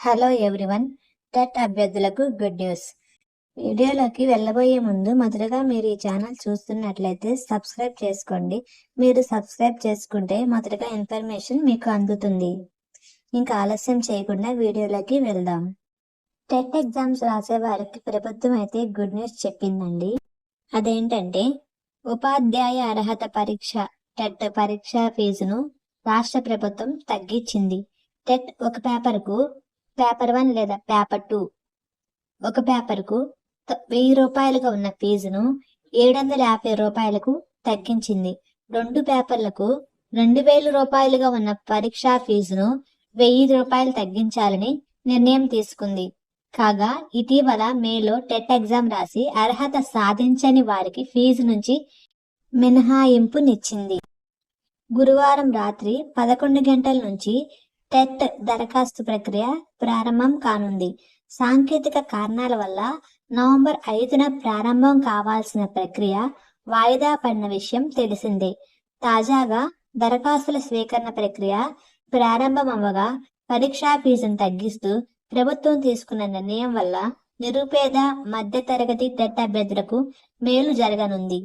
Hello everyone. TET అభ్యర్థులకు good news. వీడియోలోకి వెళ్ళబోయే ముందు మొదటగా మీరు ఈ ఛానల్ చూస్తున్నట్లయితే సబ్స్క్రైబ్ చేసుకోండి. మీరు సబ్స్క్రైబ్ చేసుకుంటే మొదటగా ఇన్ఫర్మేషన్ మీకు అందుతుంది. ఇంకా ఆలస్యం చేయకుండా వీడియోలోకి వెళ్దాం. టెట్ ఎగ్జామ్స్ రాసే వారికి ప్రభుత్వం అయితే గుడ్ న్యూస్ చెప్పిందండి. అదేంటంటే ఉపాధ్యాయ అర్హత పరీక్ష టెట్ పరీక్ష ఫీజును రాష్ట్ర ప్రభుత్వం తగ్గించింది. టెట్ ఒక పేపర్కు పేపర్ 1 లేదా పేపర్ 2 ఒక పేపర్కు 1000 రూపాయలుగా ఉన్న ఫీజును 750 రూపాయలకు తగ్గించింది. 2 పేపర్లకు 2000 రూపాయలుగా ఉన్న పరీక్షా ఫీజును 1000 రూపాయలు తగ్గించాలని నిర్ణయం తీసుకుంది. కాగా ఇటీవల మేలో టెట్ ఎగ్జామ్ రాసి అర్హత సాధించని వారికి ఫీజు నుంచి మినహాయింపునిచ్చింది. గురువారం రాత్రి 11 గంటల నుంచి టెట్ దరఖాస్తు ప్రక్రియ ప్రారంభం కానుంది. సాంకేతిక కారణాల వల్ల నవంబర్ 5న ప్రారంభం కావాల్సిన ప్రక్రియ వాయిదా పడిన విషయం తెలిసిందే. తాజాగా దరఖాస్తుల స్వీకరణ ప్రక్రియ ప్రారంభమవ్వగా పరీక్షా ఫీజును తగ్గిస్తూ ప్రభుత్వం తీసుకున్న నిర్ణయం వల్ల నిరుపేద మధ్యతరగతి టెట్ అభ్యర్థులకు మేలు జరగనుంది.